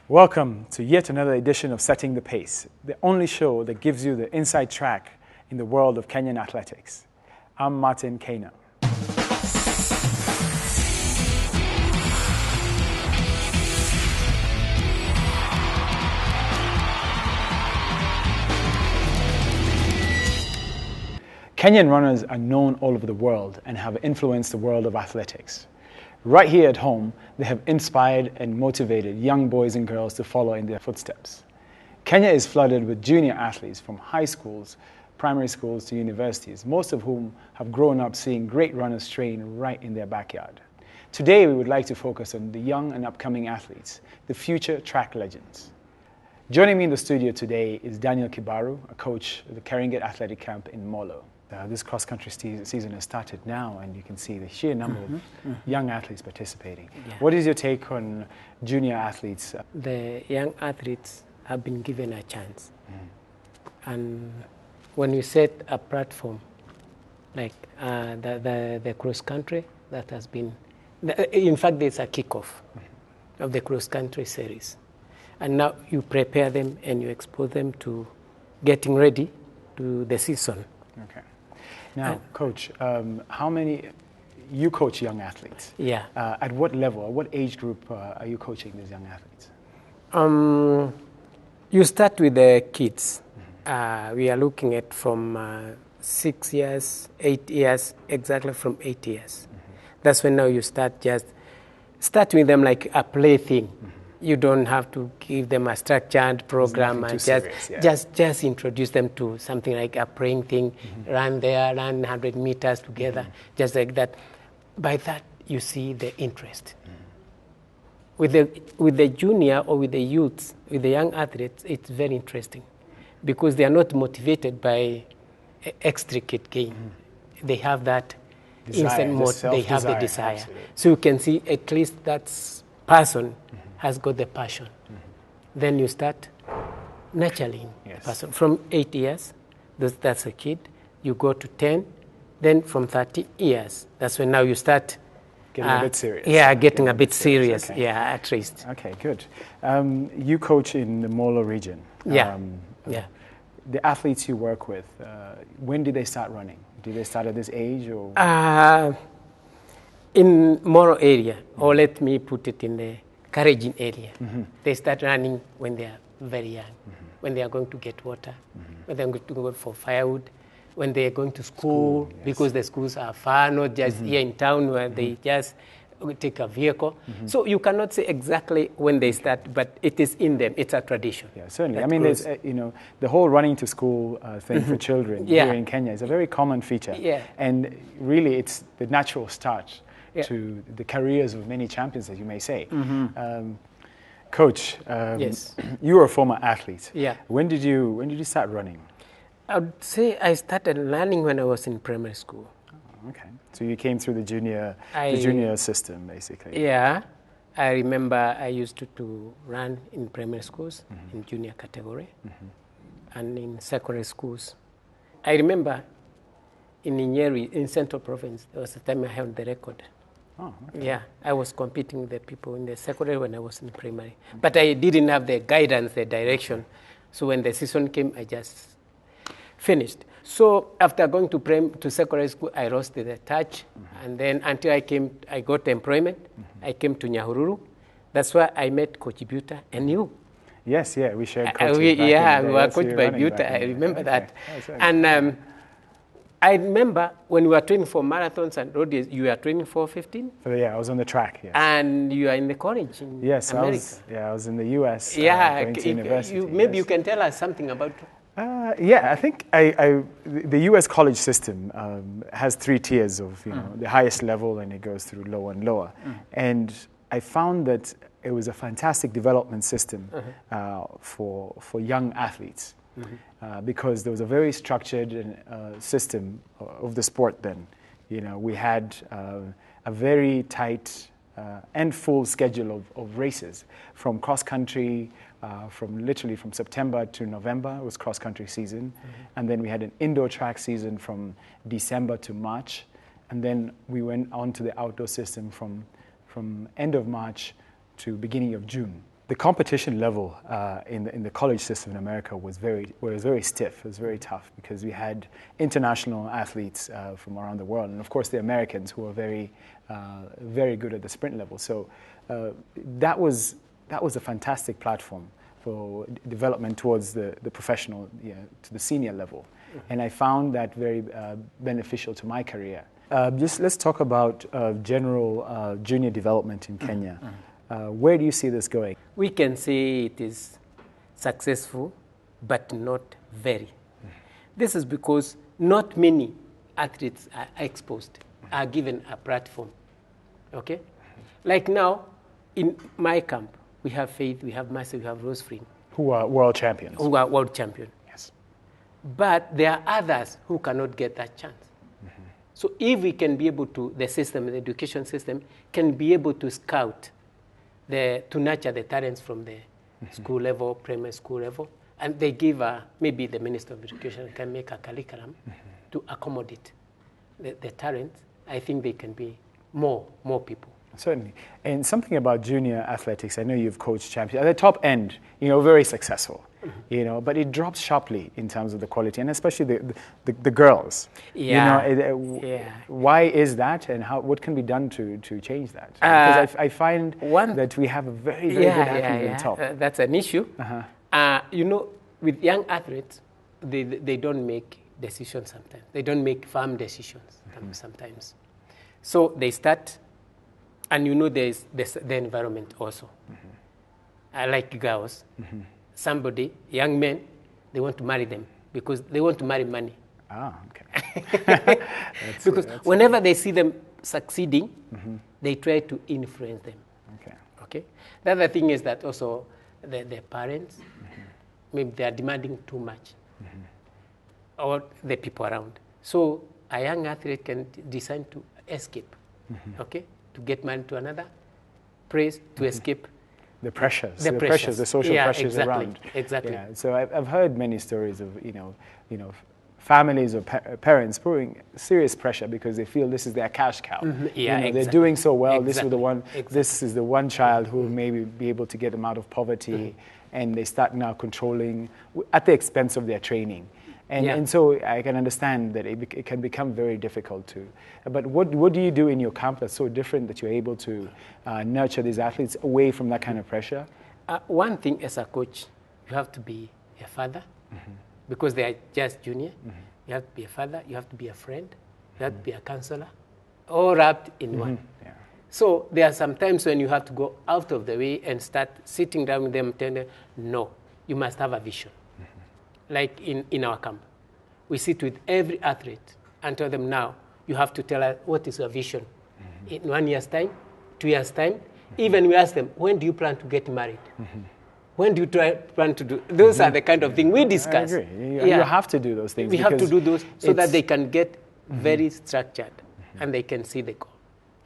Welcome to yet another edition of Setting the Pace, the only show that gives you the inside track in the world of Kenyan athletics. I'm Martin Kana. Kenyan runners are known all over the world and have influenced the world of athletics. Right here at home, they have inspired and motivated young boys and girls to follow in their footsteps. Kenya is flooded with junior athletes from high schools, primary schools to universities, most of whom have grown up seeing great runners train right in their backyard. Today, we would like to focus on the young and upcoming athletes, the future track legends. Joining me in the studio today is Daniel Kibaru, a coach at the Keringet Athletic Camp in Molo. This cross-country season has started now, and you can see the sheer number of young athletes participating. Yeah. What is your take on junior athletes? The young athletes have been given a chance. And when you set a platform like the cross-country, that has been, in fact, there's a kickoff of the cross-country series. And now you prepare them and you expose them to getting ready to the season. Okay. Now, Coach, how many, you coach young athletes. Yeah. At what level, what age group are you coaching these young athletes? You start with the kids. We are looking at from 6 years, 8 years, exactly from 8 years. That's when now you start with them like a play thing. You don't have to give them a structured program and just introduce them to something like a praying thing, run 100 meters together, just like that. By that, you see the interest. With the junior or with the youths, with the young athletes, it's very interesting because they are not motivated by extricate gain. They have that instant mode, they have the desire. Absolutely. So you can see at least that person has got the passion. Then you start nurturing the person. From 8 years, that's a kid. You go to 10. Then from 30 years, that's when now you start getting a bit serious. Yeah, getting a bit serious. Okay. Yeah, at least. Okay, good. You coach in the Molo region. Yeah. The athletes you work with, when did they start running? Did they start at this age or? In Moro area, or let me put it in the Karejin area, they start running when they are very young, when they are going to get water, when they are going to go for firewood, when they are going to school because the schools are far, not just here in town where they just take a vehicle. So you cannot say exactly when they start, but it is in them. It's a tradition. Yeah, certainly. I mean, there's, the whole running to school thing for children here in Kenya is a very common feature. Yeah. And really, it's the natural start to the careers of many champions, as you may say. Coach, yes. You were a former athlete. Yeah. When did you start running? I would say I started learning when I was in primary school. Oh, okay. So you came through the junior system, basically. Yeah. I remember I used to run in primary schools, in junior category, and in secondary schools. I remember in Nyeri, in Central Province, there was a time I held the record. Oh, okay. Yeah, I was competing with the people in the secondary when I was in primary. But I didn't have the guidance, the direction. So when the season came, I just finished. So after going to secondary school, I lost the touch. And then until I got employment, I came to Nyahururu. That's where I met Coach Buta and you. Yes, we shared coaches we were coached by Buta. I remember that. And I remember when we were training for marathons and road races, you were training for 15? I was on the track, yes. And you are in the college in America. I was in the US going to university. Maybe you can tell us something about I think the U.S. college system has 3 tiers of, the highest level, and it goes through lower and lower. And I found that it was a fantastic development system for young athletes because there was a very structured system of the sport then. We had a very tight and full schedule of races from cross-country, literally from September to November was cross-country season. And then we had an indoor track season from December to March. And then we went on to the outdoor system from end of March to beginning of June. The competition level in the college system in America was very stiff. It was very tough because we had international athletes from around the world, and of course the Americans who were very good at the sprint level. So that was a fantastic platform for development towards the professional, to the senior level, and I found that very beneficial to my career. Just let's talk about general junior development in Kenya. Where do you see this going? We can say it is successful, but not very. This is because not many athletes are exposed, are given a platform. Okay? Like now, in my camp, we have Faith, we have Mercy, we have Rosefreen. Who are world champions. Who are world champion. Yes. But there are others who cannot get that chance. So if we can be able to, the system, the education system, can be able to scout, to nurture the talents from the school level, primary school level, and they give maybe the Minister of Education can make a curriculum to accommodate the talents. I think they can be more people. Certainly. And something about junior athletics, I know you've coached champions. At the top end, very successful, but it drops sharply in terms of the quality, and especially the girls. Yeah. Why is that, and what can be done to change that? Because I find that we have a very good athlete at the top. That's an issue. With young athletes, they don't make decisions sometimes. They don't make firm decisions sometimes. So they start. And there's the environment also. I like girls. Young men, they want to marry them because they want to marry money. Ah, okay. Whenever they see them succeeding, they try to influence them. Okay. The other thing is that also the parents, maybe they are demanding too much, or the people around. So a young athlete can decide to escape. Okay. To get married to another, praise to escape the pressures, the social pressures around. Exactly. Yeah. So I've heard many stories of families or parents putting serious pressure because they feel this is their cash cow. They're doing so well. This is the one child who will maybe be able to get them out of poverty, and they start now controlling at the expense of their training. And so I can understand that it can become very difficult too. But what do you do in your camp that's so different that you're able to nurture these athletes away from that kind of pressure? One thing as a coach, you have to be a father because they are just junior. You have to be a father, you have to be a friend, you have to be a counselor, all wrapped in one. Yeah. So there are some times when you have to go out of the way and start sitting down with them and tell them, no, you must have a vision. Like in our camp, we sit with every athlete and tell them, now you have to tell us what is your vision in 1 year's time, 2 years' time. Even we ask them, when do you plan to get married? When do you plan to do? Those are the kind of things we discuss. I agree. You have to do those things. We have to do those so that they can get very structured and they can see the goal.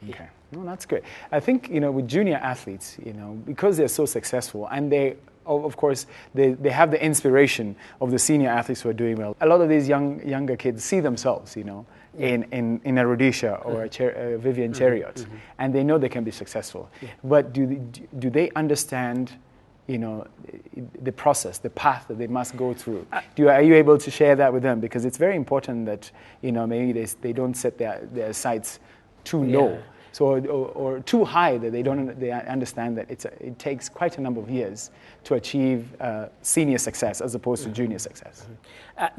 Okay. No, that's great. I think, with junior athletes, because they're so successful and of course, they have the inspiration of the senior athletes who are doing well. A lot of these younger kids see themselves, in a Rhodesia or a Vivian Chariot, and they know they can be successful. Yeah. But do they understand, the process, the path that they must go through? Are you able to share that with them? Because it's very important that, maybe they don't set their sights too low. So, or too high that they understand that it takes quite a number of years to achieve senior success as opposed to junior success.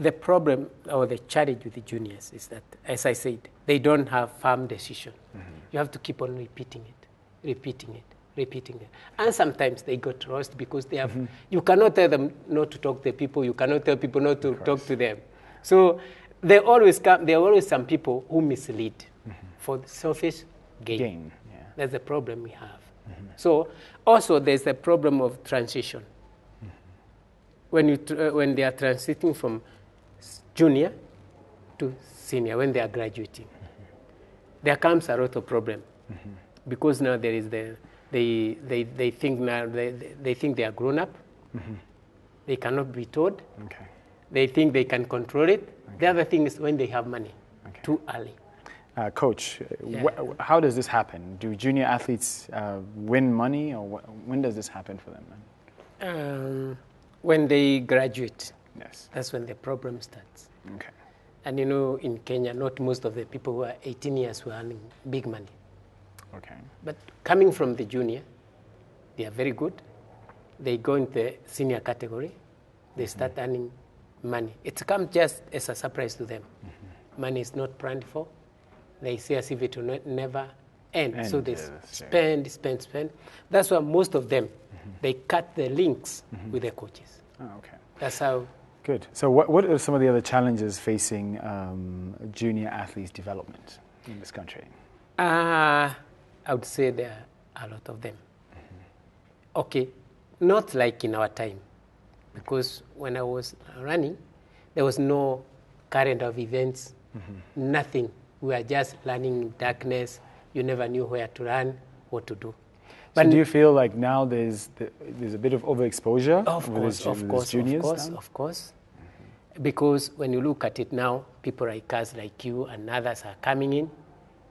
The problem or the challenge with the juniors is that, as I said, they don't have firm decision. You have to keep on repeating it. And sometimes they got lost because they have. You cannot tell them not to talk to people. You cannot tell people not to talk to them. So there are always some people who mislead for the selfish gain. Yeah. That's the problem we have. So also there's the problem of transition. When they are transiting from junior to senior, when they are graduating, there comes a lot of problem because now there is they think they are grown up. They cannot be told. They think they can control it. The other thing is when they have money too early. Coach, Yeah. how does this happen? Do junior athletes win money, or when does this happen for them? When they graduate, Yes. that's when the problem starts. Okay. And you know, in Kenya, not most of the people who are 18 years were earning big money. Okay. But coming from the junior, they are very good. They go into the senior category. They start earning money. It comes just as a surprise to them. Money is not planned for. They see as if it will never end. So they spend. That's why most of them, they cut the links with their coaches. Oh, okay. That's how. Good. So what are some of the other challenges facing junior athletes' development in this country? I would say there are a lot of them. Okay, not like in our time, because when I was running, there was no current of events, nothing. We were just running in darkness. You never knew where to run, what to do. But do you feel like now there's a bit of overexposure Of juniors? Of course. Because when you look at it now, people like us, like you and others are coming in,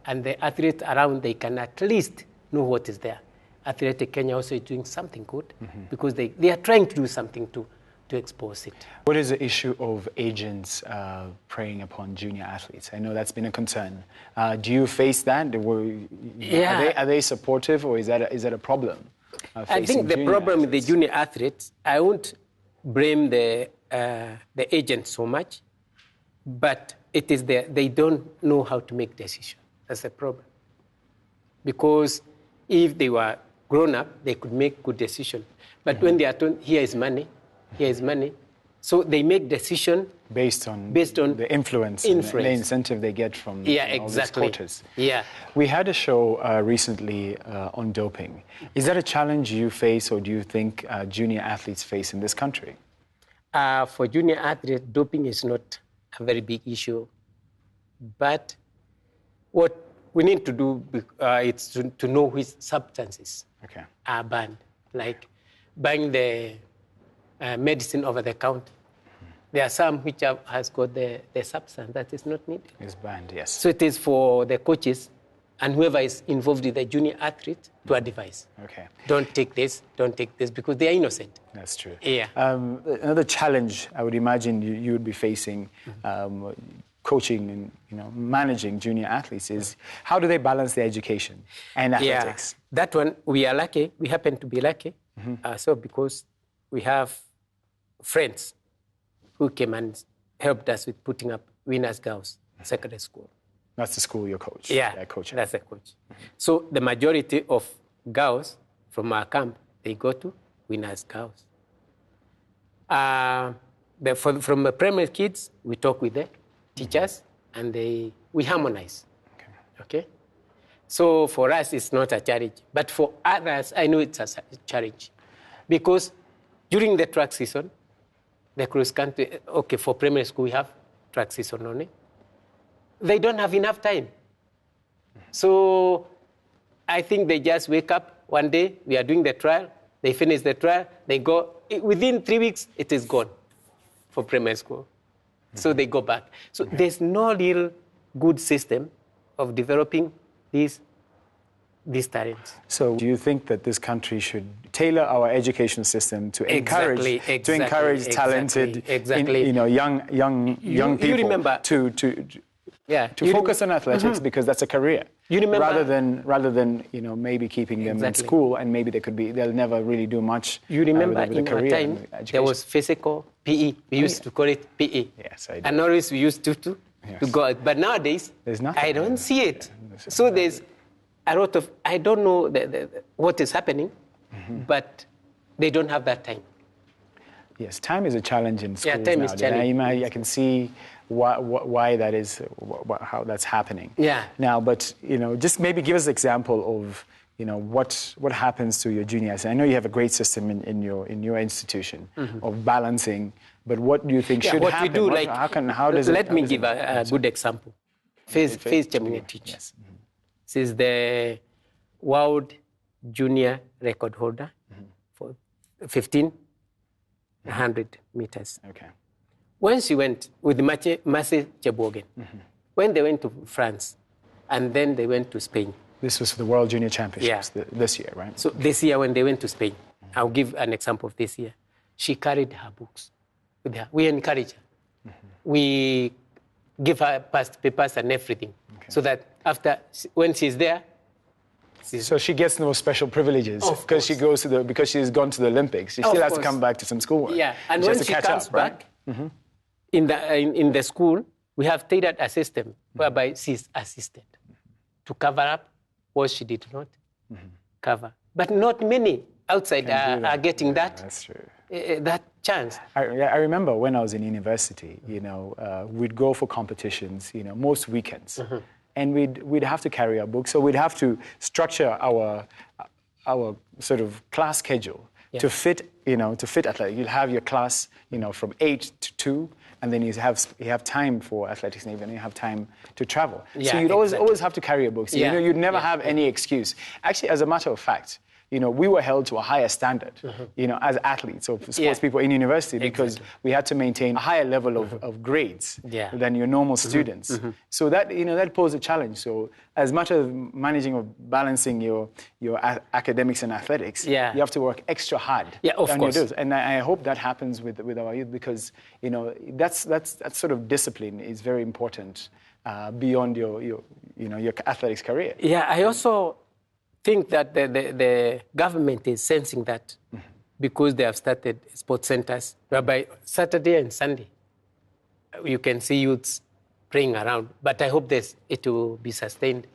and the athletes around, they can at least know what is there. Athletic Kenya also is doing something good because they are trying to do something to expose it. What is the issue of agents preying upon junior athletes? I know that's been a concern. Do you face that? Are they supportive, or is that a problem? I think the problem with the junior athletes, I won't blame the agent so much, but it is they don't know how to make decisions. That's the problem. Because if they were grown up, they could make good decisions. But when they are told, here is money, so they make decisions based on the influence. And the incentive they get from exactly. all these quotas. Yeah. We had a show recently on doping. Is that a challenge you face, or do you think junior athletes face in this country? For junior athletes, doping is not a very big issue. But what we need to do is to know which substances are banned, like buying the medicine over the counter. There are some which has got the substance that is not needed. It's banned, yes. So it is for the coaches and whoever is involved with the junior athlete to advise. Okay. Don't take this, because they are innocent. That's true. Yeah. Another challenge I would imagine you would be facing coaching and managing junior athletes is how do they balance their education and athletics? Yeah, that one, we are lucky. We happen to be lucky. So because we have friends who came and helped us with putting up Winners Girls Secondary School. That's the school you're coaching? Yeah, coaching. That's the coach. So the majority of girls from our camp, they go to Winners Girls. From the primary kids, we talk with the teachers, and we harmonize. Okay? So for us, it's not a challenge. But for others, I know it's a challenge. Because during the track season, the cross country, for primary school, we have track season only. They don't have enough time. So I think they just wake up one day, we are doing the trial, they finish the trial, they go, within 3 weeks, it is gone for primary school. So they go back. So there's no real good system of developing these talents. So do you think that this country should tailor our education system to encourage talented young people you remember, to focus on athletics because that's a career? You remember, rather than maybe keeping them in school, and maybe they'll never really do much. You remember with a in career our time there was physical PE. We used to call it PE. Yes, I do. And always we used to go out. But nowadays there's nothing. I don't see it. So there's a lot of, I don't know what is happening, but they don't have that time. Yes, time is a challenge in schools time nowadays. is challenging. I can see why that is, how that's happening. Yeah. Now, but just maybe give us an example of what happens to your juniors. I know you have a great system in your institution of balancing, but what do you think should what happen? We do, let me give a good example. Faith Chamune teaches. Yes. This is the world junior record holder for 1,500 meters. Okay. When she went with Mercy Chebogen, when they went to France, and then they went to Spain. This was for the World Junior Championships this year, right? So this year when they went to Spain, I'll give an example of this year. She carried her books with her. We encourage her. We give her past papers and everything, so that when she's there, so she gets no special privileges because she's gone to the Olympics. She still has to come back to some schoolwork. Yeah, and when she comes back, in the school, we have tailored a system whereby she's assisted to cover up what she did not cover. But not many outside are getting that. That's true. That chance. I remember when I was in university, we'd go for competitions, most weekends. And we'd have to carry our books. So we'd have to structure our sort of class schedule to fit athletics. You'll have your class, from 8 to 2, and then you have time for athletics, and then you have time to travel. Yeah, so you'd always have to carry your books. You'd never have any excuse. Actually, as a matter of fact, we were held to a higher standard, as athletes or sports people in university, because we had to maintain a higher level of grades than your normal students. So that, that posed a challenge. So as much as managing or balancing your academics and athletics, you have to work extra hard. Yeah, of course. And I hope that happens with our youth, because, that sort of discipline is very important beyond your athletics career. Yeah, I also think that the government is sensing that because they have started sports centers whereby Saturday and Sunday you can see youths playing around. But I hope it will be sustained.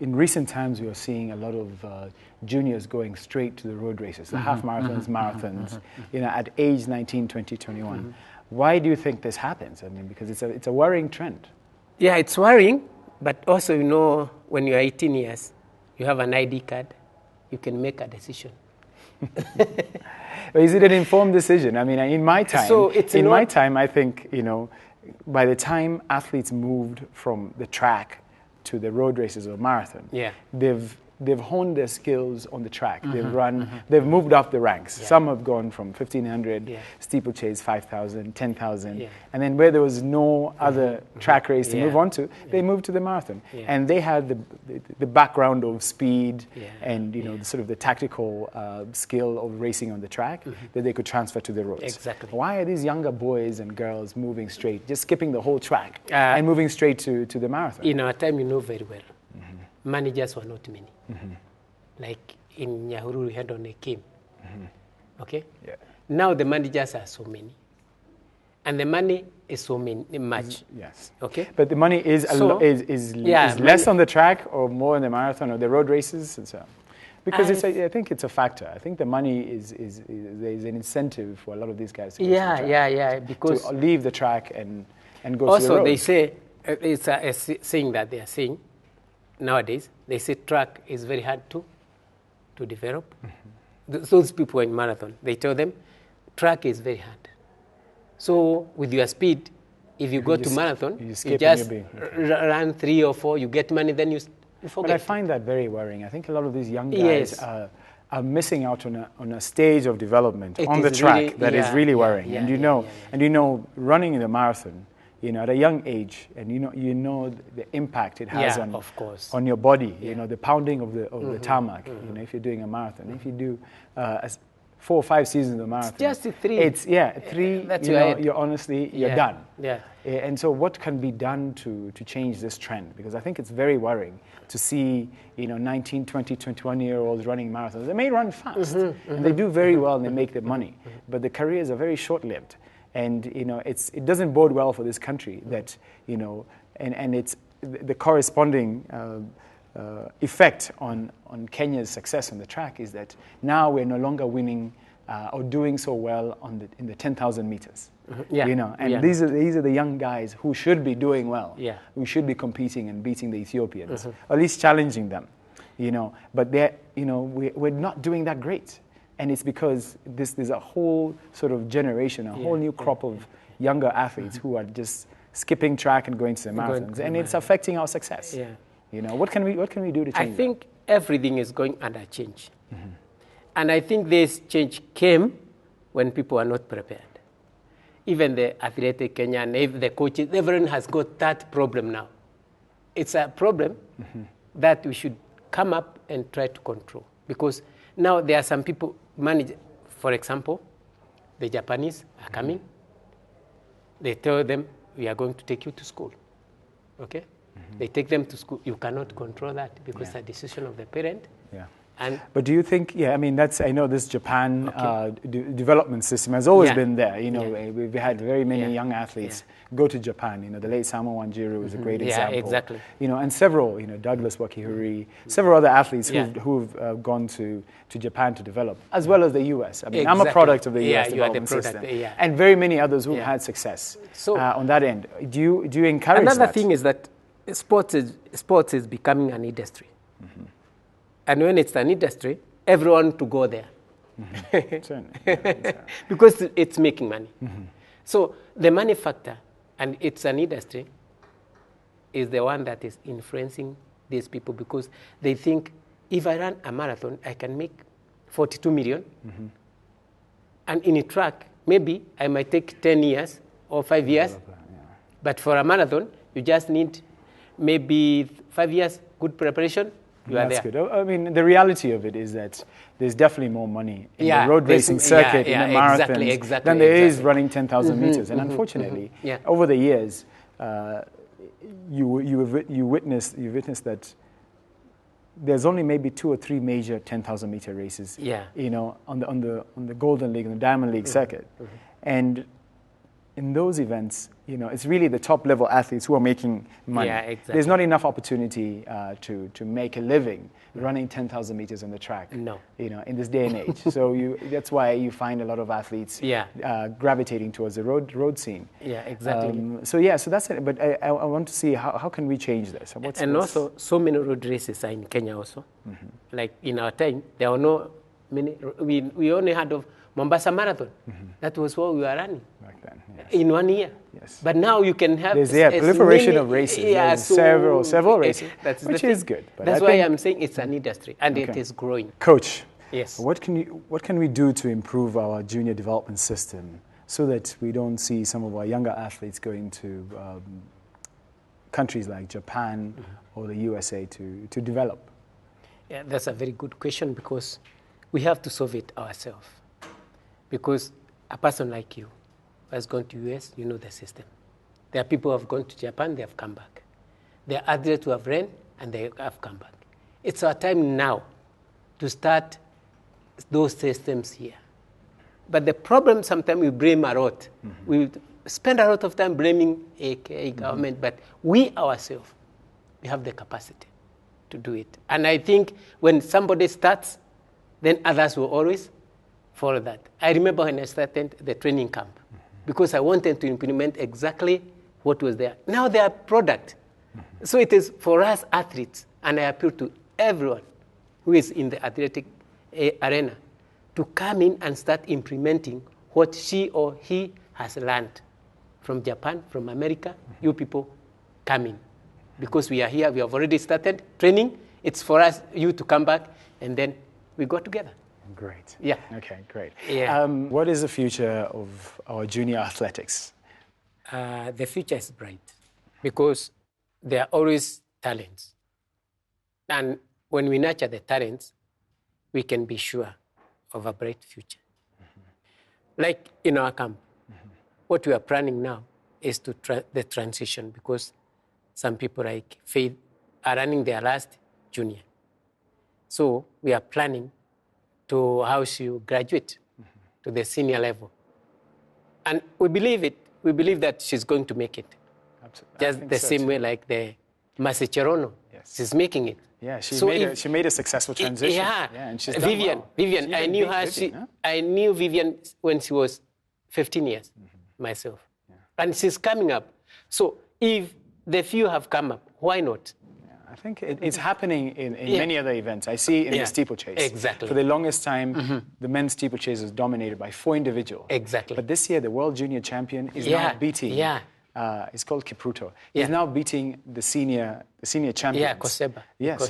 In recent times, we are seeing a lot of juniors going straight to the road races, the half marathons, marathons, at age 19, 20, 21. Why do you think this happens? I mean, because it's a worrying trend. Yeah, it's worrying, but also, when you're 18 years, you have an ID card, you can make a decision. Is it an informed decision? I mean, in my time, I think, by the time athletes moved from the track to the road races or marathon, they've honed their skills on the track. They've moved up the ranks. Some have gone from 1,500, steeplechase 5,000, 10,000, and then where there was no other track race to move on to, they moved to the marathon. And they had the background of speed and the tactical skill of racing on the track that they could transfer to the roads. Exactly. Why are these younger boys and girls moving straight, just skipping the whole track and moving straight to the marathon? At time very well. Managers were not many. Like in Nyahururu, we had on a Kim. Okay? Yeah. Now the managers are so many. And the money is so much. Yes. Okay? But the money is less on the track or more in the marathon or the road races and so on. Because I think it's a factor. I think the money is there's an incentive for a lot of these guys to go to the track. Because to leave the track and go to the road. Also, they say, it's a saying that they are saying, nowadays, they say track is very hard to develop. Those people in marathon, they tell them track is very hard. So with your speed, if you go to marathon, you just run 3 or 4, you get money, then you forget. But I find that very worrying. I think a lot of these young guys are missing out on a stage of development on the track that is really worrying. And running in the marathon, at a young age, and you know the impact it has on your body. The pounding of the tarmac. If you're doing a marathon, if you do 4 or 5 seasons of the marathon, it's just 3. It's 3. That's you're done. Yeah. And so, what can be done to change this trend? Because I think it's very worrying to see 19, 20, 21-year-olds running marathons. They may run fast, and they do very well, and they make their money, but the careers are very short-lived. And it doesn't bode well for this country that and it's the corresponding effect on Kenya's success on the track is that now we're no longer winning or doing so well in the 10,000 meters. These are the young guys who should be doing well. Who should be competing and beating the Ethiopians, or at least challenging them. But we're not doing that great. And it's because there's a whole sort of generation, a whole new crop of younger athletes who are just skipping track and going to the marathons, and it's affecting our success. What can we do to change I think everything is going under change, and I think this change came when people are not prepared. Even the Athletic Kenya and the coaches, everyone has got that problem now. It's a problem that we should come up and try to control. Because now there are some people manage, for example, the Japanese are coming. They tell them, we are going to take you to school. Okay? They take them to school. You cannot control that because it's a decision of the parent. Yeah. But do you think, I know this Japan development system has always been there. We've had very many young athletes go to Japan. The late Samuel Wanjiru is a great example. Yeah, exactly. And several, Douglas Wakihuri, several other athletes who've gone to Japan to develop, as well as the US. I'm a product of the US development system. And very many others who've had success on that end. Do you encourage that? Another thing is that sports is becoming an industry. And when it's an industry, everyone to go there. Because it's making money. So the money factor, and it's an industry, is the one that is influencing these people because they think, if I run a marathon, I can make 42 million. And in a track, maybe I might take 10 years or 5 years. But for a marathon, you just need maybe 5 years, good preparation. That's good. The reality of it is that there's definitely more money in the road racing circuit, in the marathons, than there is running 10,000 meters. And unfortunately, over the years, you witness that there's only maybe 2 or 3 major 10,000 meter races, on the Golden League and the Diamond League circuit. And in those events, it's really the top level athletes who are making money. There's not enough opportunity to make a living running 10,000 meters on the track. No. In this day and age. So that's why you find a lot of athletes gravitating towards the road scene. Yeah, exactly. So that's it. But I want to see how can we change this? Also, so many road races are in Kenya also. Like in our time, there were no many. We only had of Mombasa Marathon. That was what we were running back then. in 1 year. But now you can have there's proliferation of races. Several races, which is good. But that's why I'm saying it's an industry and it is growing. Coach, yes. What can we do to improve our junior development system so that we don't see some of our younger athletes going to countries like Japan or the USA to develop? Yeah, that's a very good question because we have to solve it ourselves. Because a person like you who has gone to US, you know the system. There are people who have gone to Japan, they have come back. There are athletes who have ran and they have come back. It's our time now to start those systems here. But the problem, sometimes we blame a lot. We spend a lot of time blaming a government, but we ourselves, we have the capacity to do it. And I think when somebody starts, then others will always follow that. I remember when I started the training camp because I wanted to implement exactly what was there. Now they are product. So it is for us athletes, and I appeal to everyone who is in the athletic arena to come in and start implementing what she or he has learned from Japan, from America. You people come in. Because we are here, we have already started training. It's for us, you to come back, and then we go together. Great. Yeah. Okay, great. Yeah. What is the future of our junior athletics? The future is bright because there are always talents. And when we nurture the talents, we can be sure of a bright future. Like in our camp, what we are planning now is to the transition because some people like Faith are running their last junior. So we are planning to how she will graduate to the senior level. And we believe it. We believe that she's going to make it. Absolutely. Just the same way like the Mercy Cherono. Yes. She's making it. Yeah, she made a successful transition. Yeah, and she's Vivian. done well. Vivian, I knew her. I knew Vivian when she was 15 years, myself. Yeah. And she's coming up. So if the few have come up, why not? I think it's happening in many other events. I see in the steeplechase. Exactly. For the longest time, the men's steeplechase was dominated by 4 individuals. Exactly. But this year, the world junior champion is now beating. Yeah. It's called Kipruto. He's now beating the senior champions. Yeah, Koseba. Yes,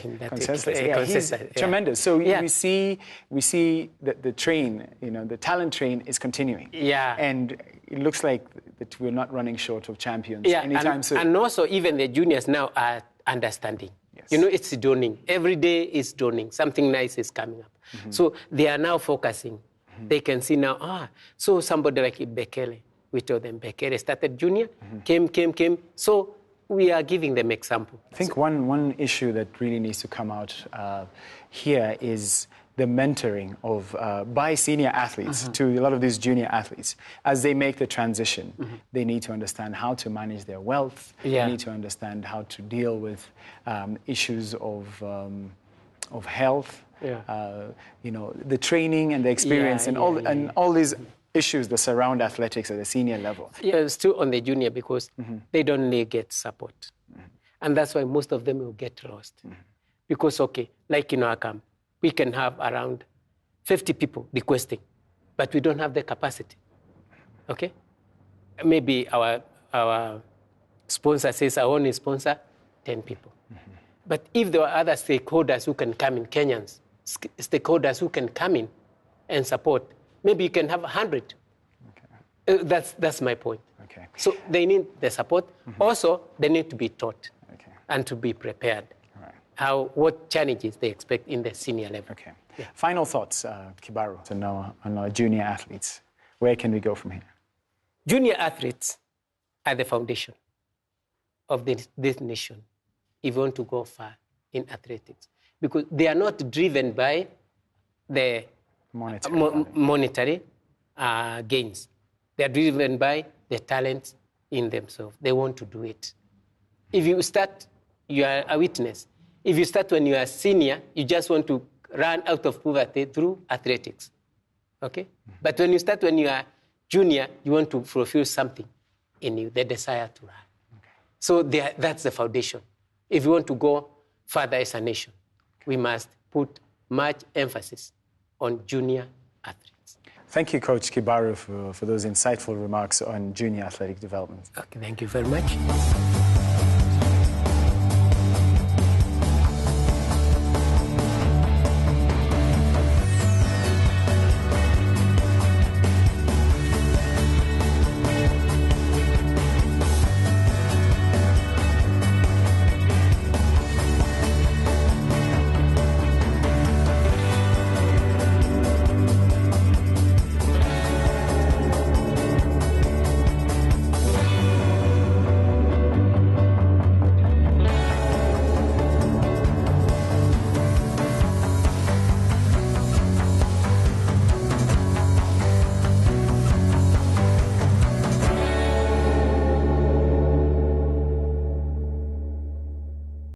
he's tremendous. So we see that the train, the talent train is continuing. Yeah. And it looks like that we're not running short of champions anytime soon. And also even the juniors now are understanding. Yes. Yes. You know, it's dawning. Every day is dawning. Something nice is coming up. So they are now focusing. They can see now, so somebody like Bekele, we told them Bekele started junior, came. So we are giving them example. I think one issue that really needs to come out here is the mentoring of by senior athletes to a lot of these junior athletes. As they make the transition, they need to understand how to manage their wealth. They need to understand how to deal with issues of health. You know, the training and the experience and all these issues that surround athletics at the senior level. Yeah, still on the junior because they don't really get support. And that's why most of them will get lost. Because, okay, like in our camp, we can have around 50 people requesting, but we don't have the capacity. Okay? Maybe our sponsor says, I only sponsor 10 people. But if there are other stakeholders who can come in, Kenyans, stakeholders who can come in and support, maybe you can have 100. Okay. That's my point. Okay. So they need the support. Also, they need to be taught and to be prepared. What challenges they expect in the senior level. Okay. Yeah. Final thoughts, Kibaru, on our junior athletes. Where can we go from here? Junior athletes are the foundation of this nation if you want to go far in athletics. Because they are not driven by the monetary gains. They are driven by the talents in themselves. They want to do it. If you start, you are a witness. If you start when you are senior, you just want to run out of poverty through athletics. Okay? But when you start when you are junior, you want to fulfill something in you, the desire to run. Okay. So that's the foundation. If you want to go further as a nation, we must put much emphasis on junior athletes. Thank you, Coach Kibaru, for those insightful remarks on junior athletic development. Okay, thank you very much.